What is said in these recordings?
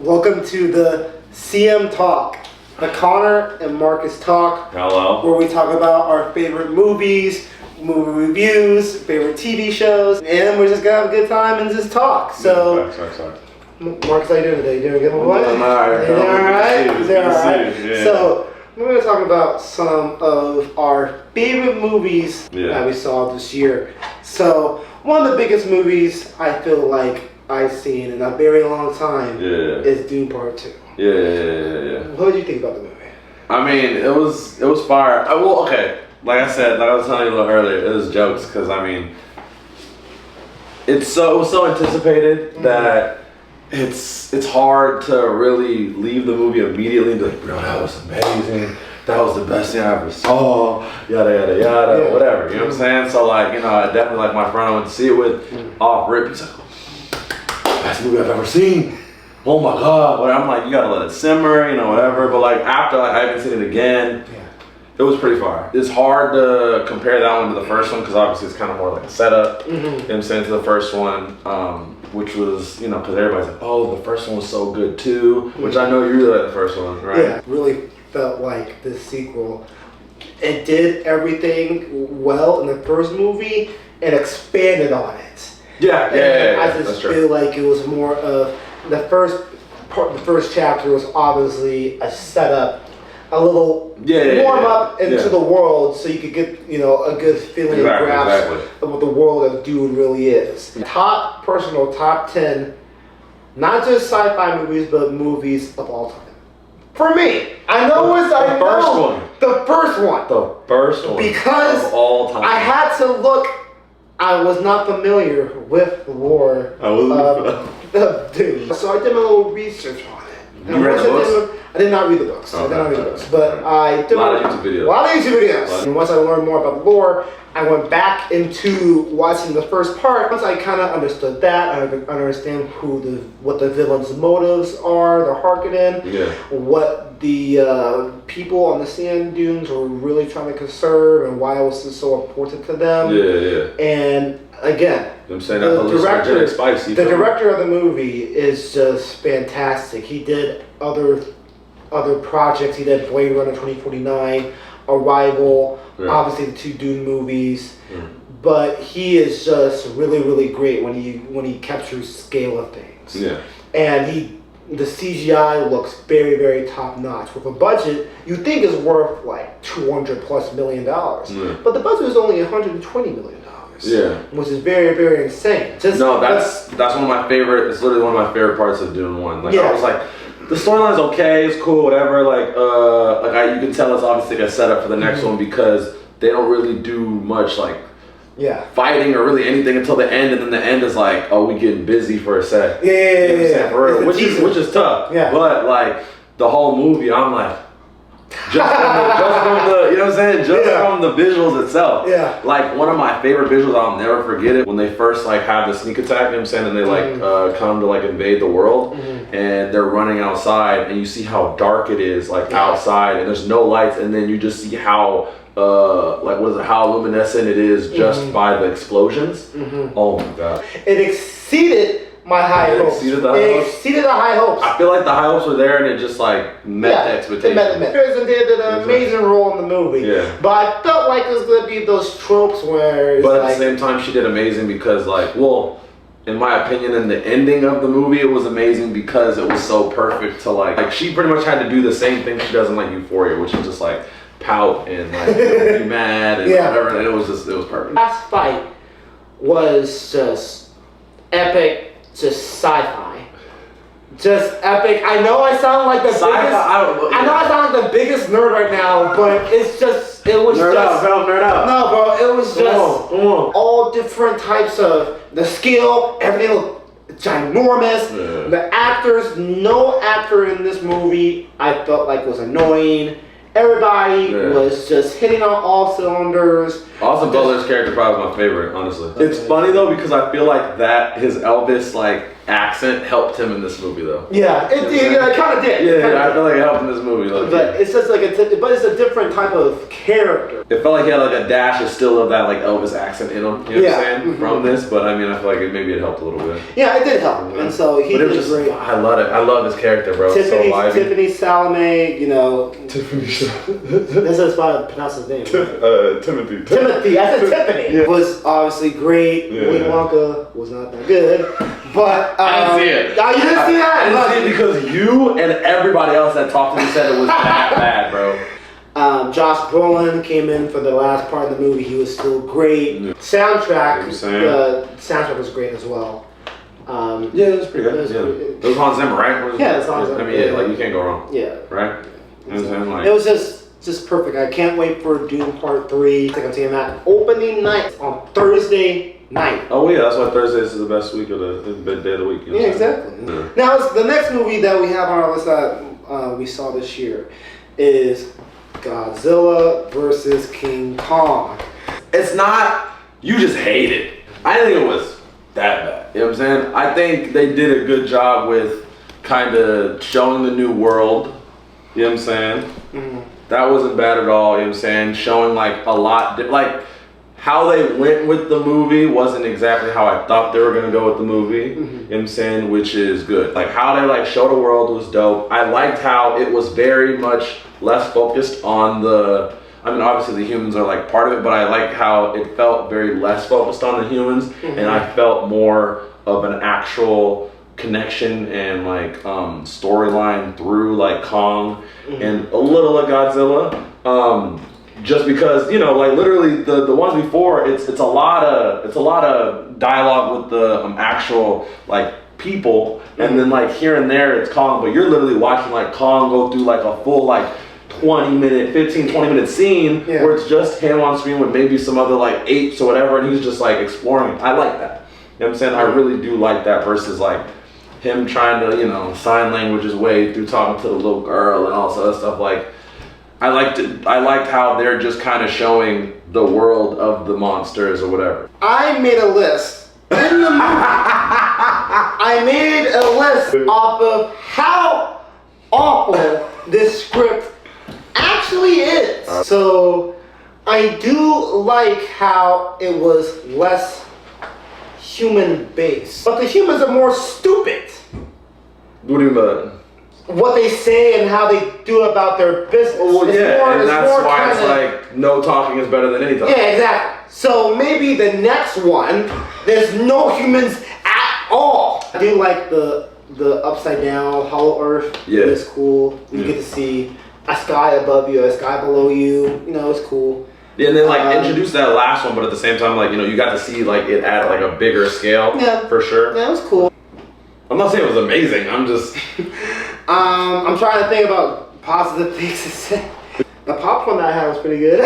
Welcome to the CM Talk, the Connor and Marcus Talk. Hello. Where we talk about our favorite movies, movie reviews, favorite TV shows, and we're just gonna have a good time and just talk. So, Marcus, how you doing today? You doing good? I'm alright. Alright? So, we're gonna talk about some of our favorite movies that we saw this year. So, one of the biggest movies I feel like I've seen in a very long time is Dune Part 2. Yeah. What did you think about the movie? I mean, it was fire. Like I said, like I was telling you a little earlier, it was jokes because I mean, it was so anticipated that it's hard to really leave the movie immediately and be like, bro, that was amazing. That was the best thing I ever saw. Yada yada yada, whatever. You know what I'm saying? So like, you know, I definitely like my friend I went to see it with off rip. He's like, best movie I've ever seen. Oh my god. But I'm like, you gotta let it simmer, you know, whatever. But like after I haven't seen it again, it was pretty fire. It's hard to compare that one to the first one because obviously it's kind of more like a setup. You know what I'm saying, to the first one, which was, you know, because everybody's like, oh, the first one was so good too. Which I know you really like the first one, right? Yeah, really felt like the sequel. It did everything well in the first movie and expanded on it. I just feel like it was more of the first part. The first chapter was obviously a setup, a little warm up into the world, so you could get a good feeling and grasp of what the world of Dune really is. Top 10, not just sci-fi movies, but movies of all time. For me, I know it's the first one because of all time. I had to look. I was not familiar with the lore of Dune, so I did my little research on it. You read the books? I did not read the books. Oh, I did not read the books, but I did a lot of YouTube videos. And once I learned more about the lore, I went back into watching the first part. Once I kind of understood that, I understand what the villain's motives are, the Harkonnen, what the people on the sand dunes were really trying to conserve, and why it was so important to them. And again, I'm saying the director of the movie is just fantastic. He did other projects. He did Blade Runner 2049, Arrival, obviously the two Dune movies. But he is just really, really great when he captures scale of things. And the CGI looks very, very top notch. With a budget you think is worth like $200+ million, but the budget is only $120 million. Which is very, very insane. That's one of my favorite. It's literally one of my favorite parts of Dune 1. Like I was like, the storyline's okay, it's cool, whatever. You can tell it's obviously a setup for the next one because they don't really do much fighting or really anything until the end, and then the end is like, oh, we getting busy for a sec. For real, which is tough. But like the whole movie, I'm like, just from the, you know what I'm saying? From the visuals itself. Like one of my favorite visuals, I'll never forget it, when they first have the sneak attack, you know what I'm saying? And they come to invade the world, and they're running outside, and you see how dark it is outside, and there's no lights, and then you just see how how luminescent it is just by the explosions. Oh my god. It exceeded my high hopes. Exceeded the high hopes. I feel like the high hopes were there, and it just met the expectations. It met. Did an amazing role in the movie. But I felt like it was gonna be those tropes where. But at the same time, she did amazing because, in my opinion, in the ending of the movie, it was amazing because it was so perfect to she pretty much had to do the same thing she does in Euphoria, which is just pout and be mad and whatever, and it was perfect. Last fight was just epic. Just sci-fi, just epic. I know I sound like the biggest. I know I sound like the biggest nerd right now, but it was just. Nerd out. No, bro, it was just all different types of the skill. Everything looked ginormous. The actors, no actor in this movie I felt like was annoying. Everybody was just hitting on all cylinders. Austin Butler's character probably was my favorite, honestly. It's funny though because I feel like that his Elvis accent helped him in this movie though. Yeah, it kind of did. Yeah, I feel like it helped in this movie. Like, but it's just like but it's a different type of character. It felt like he had like a dash of still of that like Elvis accent in him. You know what I'm saying? From this, but I mean, I feel like maybe it helped a little bit. Yeah, it did help, and so he did great. I love it. I love this character, bro. Tiffany Chalamet, you know. Tiffany. This is how I pronounce his name. Timothy. Timothy. I said Tiffany. Yeah. Was obviously great. Yeah. Willy Wonka was not that good, but I didn't see it. Oh, you didn't see that? I didn't see it because you and everybody else that talked to me said it was that bad, bro. Josh Brolin came in for the last part of the movie. He was still great. Yeah. Soundtrack. The soundtrack was great as well. Yeah, it was pretty good. It was Hans Zimmer, right? Yeah, it's Hans Zimmer. I mean, like you can't go wrong. Yeah. Right? You know what I'm saying? Like, it was just perfect. I can't wait for Dune Part 3. I think I'm seeing that opening night on Thursday night. Oh yeah, that's why Thursdays is the best week of the best day of the week. You know exactly. Yeah. Now the next movie that we have on our list that we saw this year is Godzilla versus King Kong. It's not. You just hate it. I didn't think it was that bad. You know what I'm saying? I think they did a good job with kind of showing the new world. You know what I'm saying? Mm-hmm. That wasn't bad at all. You know what I'm saying? Showing like a lot, like how they went with the movie wasn't exactly how I thought they were gonna go with the movie. Mm-hmm. You know what I'm saying? Which is good. Like how they like show the world was dope. I liked how it was very much less focused on the. I mean, obviously the humans are like part of it, but I like how it felt very less focused on the humans, mm-hmm. and I felt more of an actual connection and like storyline through like Kong mm-hmm. and a little of Godzilla. Just because, you know, like literally the ones before, it's a lot of dialogue with the actual like people, mm-hmm. and then like here and there it's Kong, but you're literally watching like Kong go through like a full like 20 minute scene where it's just him on screen with maybe some other like apes or whatever, and he's just like exploring. I like that. You know what I'm saying? I really do like that versus like him trying to, you know, sign language his way through talking to the little girl and all this other stuff. Like I liked how they're just kind of showing the world of the monsters or whatever. I made a list in the movie. I made a list off of how awful this script actually is. So I do like how it was less human based, but the humans are more stupid. What do you mean? What they say and how they do about their business. Well, and that's why it's like no talking is better than any talking. Yeah, exactly. So maybe the next one, there's no humans at all. I do like the upside down Hollow Earth. Yeah, it's cool. You get to see a sky above you, a sky below you. You know, it's cool. Yeah, and then like introduce that last one, but at the same time, like, you know, you got to see like it at like a bigger scale. Yeah, for sure. Yeah, it was cool. I'm not saying it was amazing. I'm just. I'm trying to think about positive things to say. The popcorn that I had was pretty good.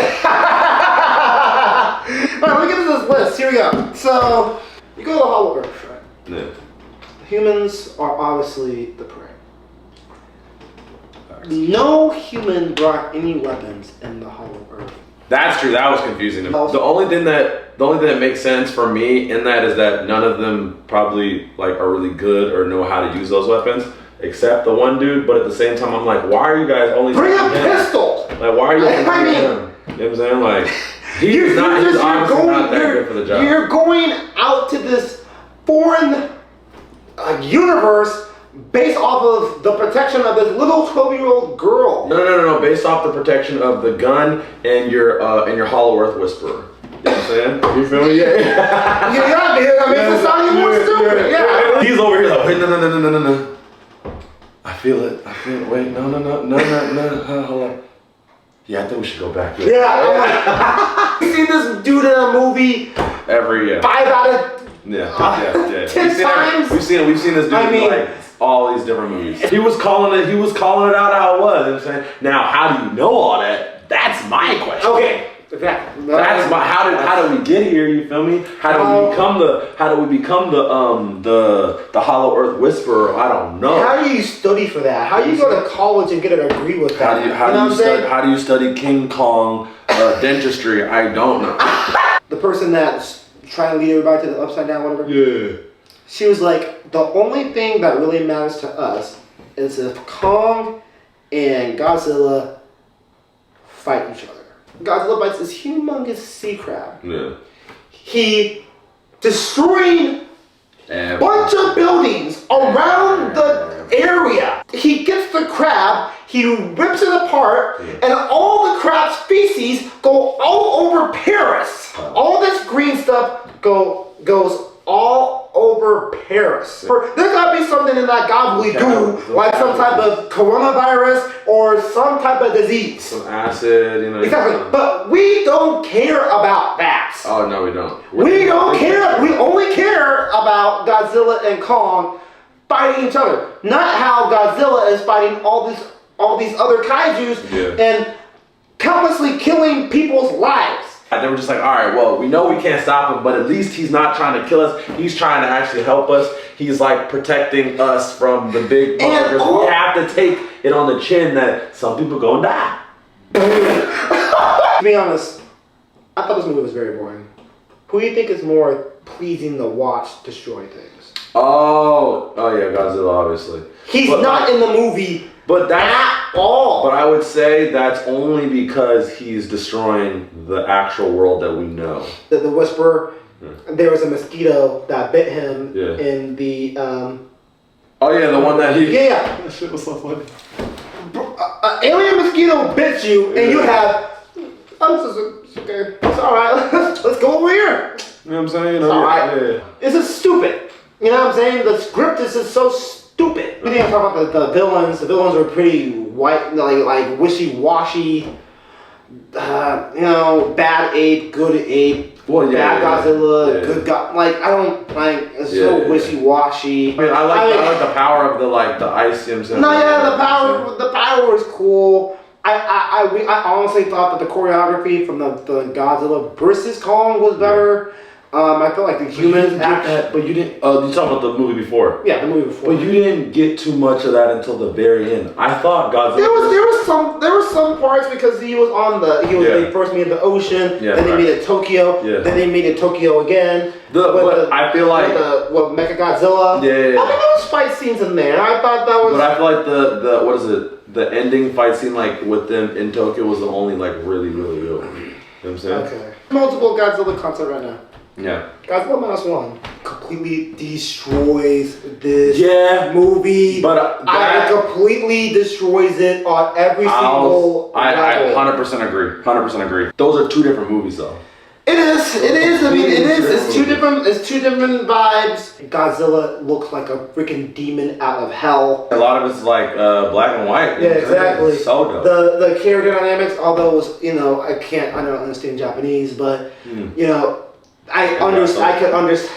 Alright, let me get to this list. Here we go. So you go to the Hollow Earth, right? Yeah. Humans are obviously the prey. No human brought any weapons in the Hollow Earth. That's true. That was confusing. The only thing that makes sense for me in that is that none of them probably like are really good or know how to use those weapons, except the one dude. But at the same time, I'm like, why are you guys only bring a pistol? Like, why are you? Him? You know what I'm saying? Like, he's obviously not that good for the job. You're going out to this foreign universe based off of the protection of this little 12-year-old girl. No. Based off the protection of the gun and your Hollow Earth Whisperer. You know what I'm saying? You feel me? Yeah. I mean, it's sounding more stupid. Yeah. He's over here like, wait, no. I feel it. Wait, no. Hold on. Yeah, I think we should go back. Yeah. I've seen this dude in a movie every year. 5 out of 10 times. We've seen this dude in like all these different movies. He was calling it out how it was. You know what I'm saying? Now, how do you know all that? That's my question. Okay. That's my how do we get here? You feel me? How do we become the Hollow Earth Whisperer? I don't know. How do you study for that? How do you go to college and get a degree with that? How do you study King Kong dentistry? I don't know. The person that's trying to lead everybody to the upside down, whatever. Yeah. she was like, the only thing that really matters to us is if Kong and Godzilla fight each other. Godzilla bites this humongous sea crab. Yeah. He destroyed a bunch of buildings around the area. He gets the crab, he rips it apart, and all the crab species go all over Paris. All this green stuff goes all over Paris. There's gotta be something in that gobbledygook, like some type of coronavirus or some type of disease. Some acid, Exactly, but we don't care about that. Oh, no, we don't. We don't care. We only care about Godzilla and Kong fighting each other. Not how Godzilla is fighting all these other kaijus and countlessly killing people's lives. They were just like, all right, well, we know we can't stop him, but at least he's not trying to kill us. He's trying to actually help us. He's like protecting us from the big motherfuckers. We have to take it on the chin that some people gonna die. To be honest, I thought this movie was very boring. Who do you think is more pleasing to watch destroy things? Oh yeah, Godzilla, obviously. He's not in the movie. But that's at all. But I would say that's only because he's destroying the actual world that we know. The Whisperer, there was a mosquito that bit him in the... Oh yeah, the one that he... Yeah. That shit was so funny. An alien mosquito bit you and you have... okay, it's alright, let's go over here. You know what I'm saying? It's alright. Yeah. This is stupid. You know what I'm saying? The script is just so stupid. We didn't talk about the villains. The villains were pretty white, like wishy-washy. Bad ape, good ape. Well, bad Godzilla, good God. Like I don't like. It's so wishy-washy. I mean, I like the power of the ice. You know what I'm saying? No, yeah, the power was cool. I honestly thought that the choreography from the Godzilla versus Kong was better. I feel like the humans but you didn't. You talking about the movie before? Yeah, the movie before. But you didn't get too much of that until the very end. I thought Godzilla. There was some parts because he was they first made the ocean, then they made it Tokyo, then they made it Tokyo again. I feel like Mechagodzilla. Yeah. I mean, there was fight scenes in there. I thought that was. But I feel like the what is it? The ending fight scene with them in Tokyo was the only really really good. You know what I'm saying? Okay. Multiple Godzilla content right now. Yeah. Godzilla -1 completely destroys this movie. But it completely destroys it on every single level. I 100% agree. 100% agree. Those are two different movies though. It is. I mean, it is. It's two different vibes. Godzilla looks like a freaking demon out of hell. A lot of it's like black and white. Yeah, exactly. So dope. The character dynamics, although it was, I don't understand Japanese, but I could understand.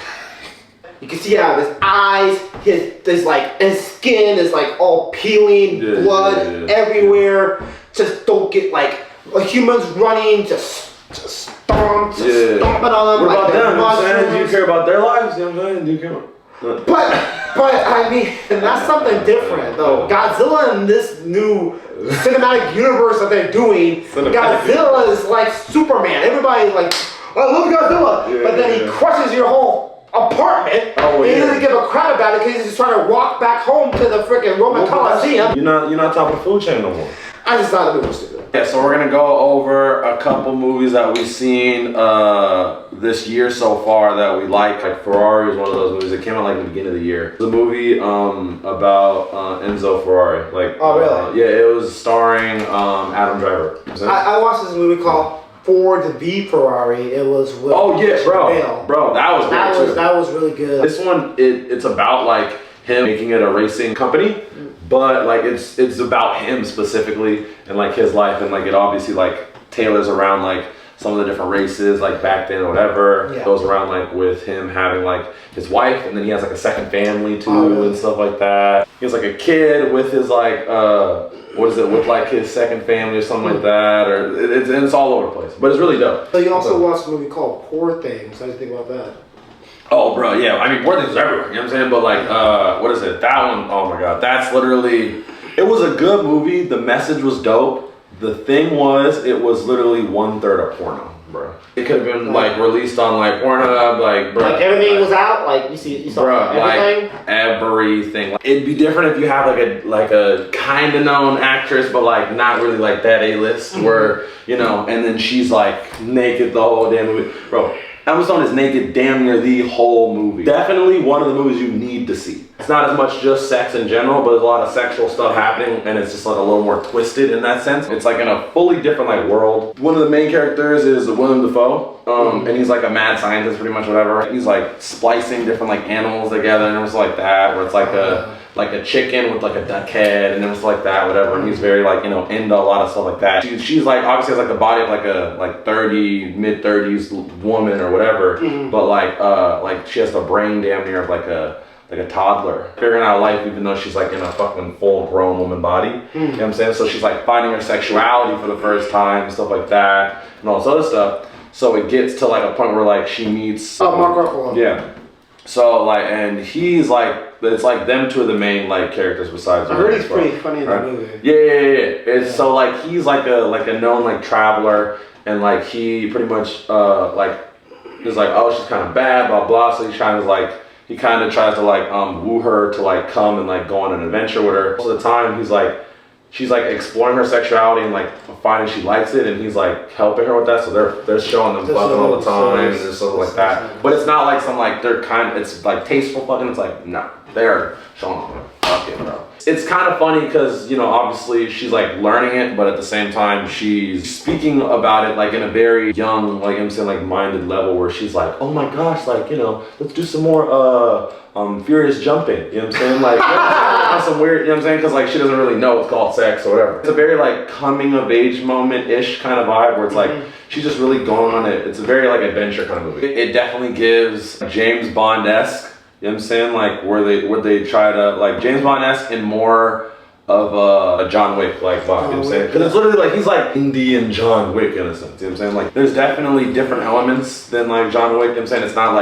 You can see out of his eyes, his skin is like all peeling, blood everywhere. Just don't get humans running, just stomping on them. What about them? Do you care about their lives? You know what I'm saying? Do you care about? But I mean, that's something different though. Godzilla in this new cinematic universe that they're doing, Godzilla is like Superman. Everybody I love Godzilla, but then he crushes your whole apartment. And he doesn't give a crap about it because he's just trying to walk back home to the freaking Roman Coliseum. You're not top of the food chain no more. I just thought the movie was stupid. Yeah, so we're gonna go over a couple movies that we've seen this year so far that we like. Ferrari is one of those movies that came out at the beginning of the year. It's a movie about Enzo Ferrari. Oh really? Yeah, it was starring Adam Driver. I watched this movie called Ford v Ferrari. It was with bro, that was great. That was really good. This one, it's about him making it a racing company, but it's about him specifically and his life, and it obviously tailors around some of the different races back then or whatever. It goes around with him having his wife, and then he has a second family too and stuff like that. He has a kid with his with his second family or something like that, or it's all over the place, but it's really dope. So you also watched a movie called Poor Things. How do you think about that? Oh, bro, yeah. I mean, Poor Things is everywhere. You know what I'm saying? But what is it? That one, oh my God. That's literally, it was a good movie. The message was dope, The thing was, it was literally 1/3 of porno, bro. It could have been like released on like Pornhub, like bro. Like everything was out, like you saw everything. Like everything. Like, it'd be different if you have like a kind of known actress, but like not really like that A-list, where you know, and then she's like naked the whole damn movie, bro. Emma Stone is naked damn near the whole movie. Definitely one of the movies you need to see. It's not as much just sex in general, but there's a lot of sexual stuff happening, and it's just like a little more twisted in that sense. It's like in a fully different like world. One of the main characters is Willem Dafoe, and he's like a mad scientist, pretty much whatever. He's like splicing different like animals together, and it was like that, where it's like a chicken with like a duck head, and it was like that, whatever. And he's very like, you know, into a lot of stuff like that. She's like obviously has like the body of like a mid-30s woman or whatever, but like she has the brain damn near of like a toddler figuring out life, even though she's like in a fucking full-grown woman body. You know what I'm saying? So she's like finding her sexuality for the first time, stuff like that, and all this other stuff. So it gets to like a point where like she meets Mark Ruffalo. Yeah. So like, and he's like, it's like them two are the main like characters besides. I heard he's pretty funny in the movie. Yeah. It's so like he's like a known like traveler, and like he pretty much like is like, oh, she's kind of bad, blah blah. So he kind of tries to like woo her to like come and like go on an adventure with her. Most of the time he's like, she's like exploring her sexuality and like finding she likes it, and he's like helping her with that. So they're showing them fucking all the time and stuff like that. But it's not like some like it's like tasteful fucking. It's like no, they're showing them fucking, bro. It's kind of funny because, you know, obviously she's like learning it, but at the same time she's speaking about it like in a very young, like I'm saying, like minded level, where she's like, oh my gosh, like, you know, let's do some more furious jumping, you know what I'm saying? Like some weird, you know what I'm saying? Because like she doesn't really know it's called sex or whatever. It's a very like coming of age moment-ish kind of vibe, where it's like she's just really going on it. It's a very like adventure kind of movie. It definitely gives James Bond-esque, you know what I'm saying? Like where they try to like James Bond-esque and more of a John Wick like vibe, you know what I'm saying? Because it's literally like he's like Indian John Wick in a sense, you know what I'm saying? Like there's definitely different elements than like John Wick, you know what I'm saying? It's not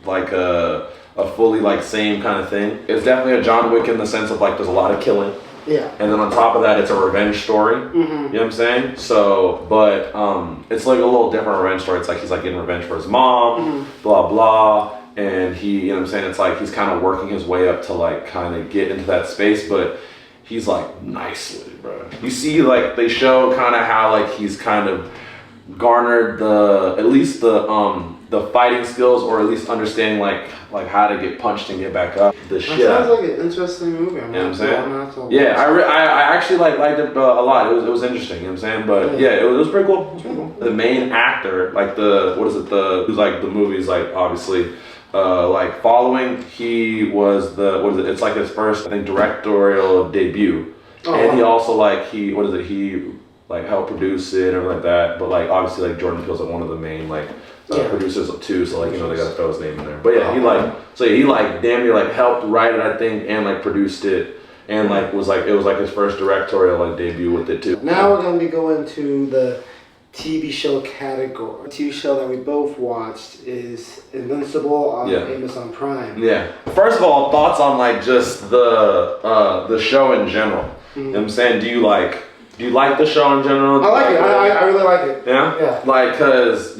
like a fully like same kind of thing. It's definitely a John Wick in the sense of like there's a lot of killing. Yeah. And then on top of that, it's a revenge story. You know what I'm saying? So, but it's like a little different revenge story. It's like he's like getting revenge for his mom, blah blah. And he, you know what I'm saying? It's like he's kind of working his way up to like kind of get into that space, but he's like nicely, bro. You see, like they show kind of how like he's kind of garnered at least the fighting skills, or at least understanding like how to get punched and get back up. That sounds like an interesting movie. You know what I'm saying? Yeah, I actually liked it a lot. It was interesting. You know what I'm saying? But yeah, it was pretty cool. The main actor, like who's like the movie's like obviously like following. He was it's like his first, I think, directorial debut, and he also like he like helped produce it and like that. But like obviously like Jordan Peele's like one of the main like producers too, so like, you know, they gotta throw his name in there. But yeah, he damn near like helped write it, I think, and like produced it, and like it was like his first directorial like debut with it too. Now we're gonna be going to the TV show category. The TV show that we both watched is Invincible on Amazon Prime. Yeah. First of all, thoughts on like just the show in general. You know what I'm saying? Do you like the show in general? I like it. I really like it. Yeah? Yeah. Like, cause,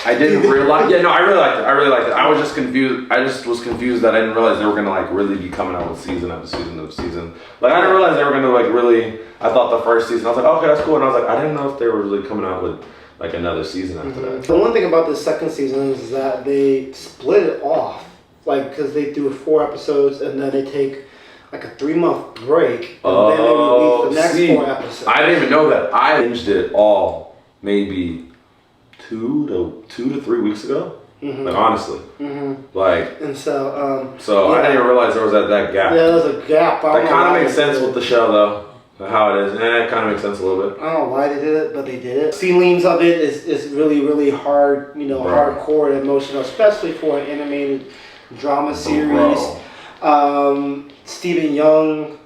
I didn't realize, I really liked it. I was just confused. I just was confused that I didn't realize they were gonna like really be coming out with season after season after season. Like, I didn't realize they were gonna like really, I thought the first season, I was like, okay, that's cool. And I was like, I didn't know if they were really coming out with like another season after that. The one thing about the second season is that they split it off. Like, because they do 4 episodes and then they take like a 3-month break, and then they release the next 4 episodes. I didn't even know that. I binged it all maybe 2 to 3 weeks ago. Like, honestly. Like, and so I didn't even realize there was that gap. Yeah, there was a gap. That kind of makes sense with the show, though. How it is. It kind of makes sense a little bit. I don't know why they did it, but they did it. Scenes of it is really, really hard, hardcore and emotional, especially for an animated drama series. Stephen Young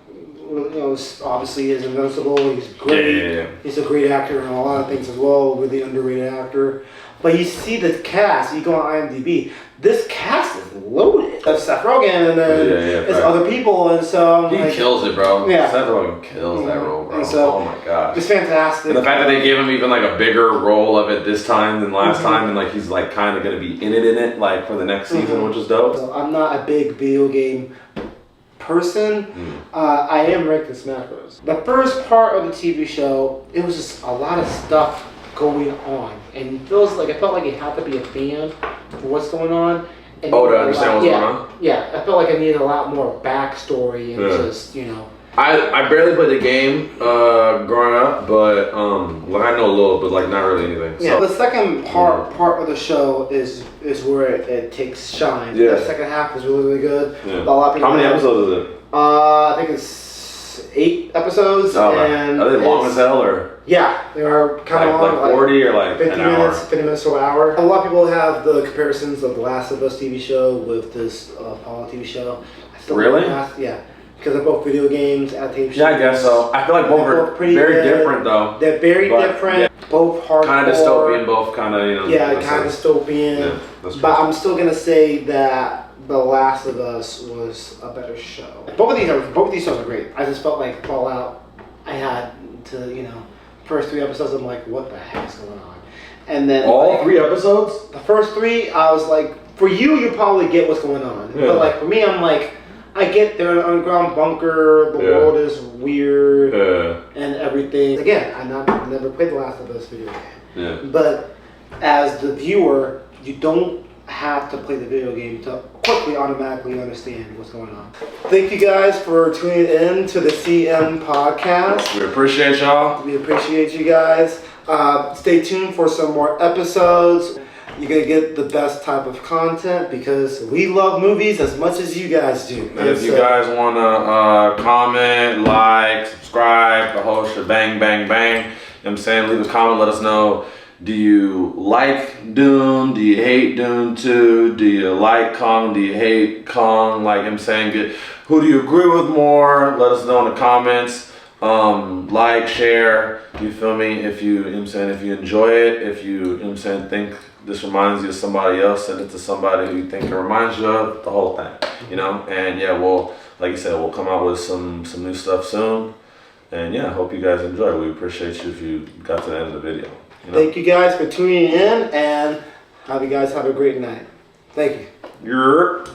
obviously is invincible. He's great. Yeah. He's a great actor in a lot of things as well. Really underrated actor. But you see the cast. You go on IMDb. This cast is loaded. That's Seth Rogen, and then it's other people, and so he kills it, bro. Yeah, Seth Rogen kills that role, bro. And so, oh my gosh, it's fantastic. And the fact that they gave him even like a bigger role of it this time than last time, and like he's like kind of gonna be in it like for the next season, which is dope. So I'm not a big video game person. I am ranking Smash Bros. The first part of the TV show, it was just a lot of stuff going on, and it felt like you had to be a fan for what's going on. And to understand what's going on? Yeah, I felt like I needed a lot more backstory and just, I barely played the game growing up, but I know a little, but like not really anything. Yeah, so. The second part of the show is where it takes shine. Yeah. The second half is really, really good. Yeah. A lot of people. How many episodes is it? I think it's 8 episodes. Oh, and are they long as hell or? Yeah, they are kind of long. Like 40 or like 50 an minutes, hour? 50 minutes to an hour. A lot of people have the comparisons of the Last of Us TV show with this Fallout TV show. Really? Yeah. Because they're both video games, adaptations. Yeah, I guess so. I feel like both are very different, though. They're very different. Yeah. Both hardcore. Kind of dystopian, both kind of, Yeah, kind of dystopian. Yeah, but I'm still gonna say that The Last of Us was a better show. Both of these shows are great. I just felt like Fallout. I had to, first 3 episodes. I'm like, what the heck is going on? And then all 3 episodes. The first 3, I was like, for you probably get what's going on. Yeah. But like for me, I'm like. I get they're in an underground bunker, the world is weird, and everything. Again, I've never played The Last of Us video game. Yeah. But as the viewer, you don't have to play the video game to quickly, automatically understand what's going on. Thank you guys for tuning in to the CM podcast. We appreciate y'all. We appreciate you guys. Stay tuned for some more episodes. You're going to get the best type of content because we love movies as much as you guys do. And if you guys want to comment, like, subscribe, the whole shebang, bang, bang. You know what I'm saying? Leave a comment, let us know. Do you like Dune? Do you hate Dune 2? Do you like Kong? Do you hate Kong? Like I'm saying, who do you agree with more? Let us know in the comments. Like, share, you feel me? If you know what I'm saying, if you enjoy it, if you know what I'm saying, think this reminds you of somebody else, send it to somebody who you think it reminds you of, the whole thing, And yeah, like you said, we'll come out with some new stuff soon. And yeah, I hope you guys enjoy. We appreciate you if you got to the end of the video. Thank you guys for tuning in, and you guys have a great night. Thank you.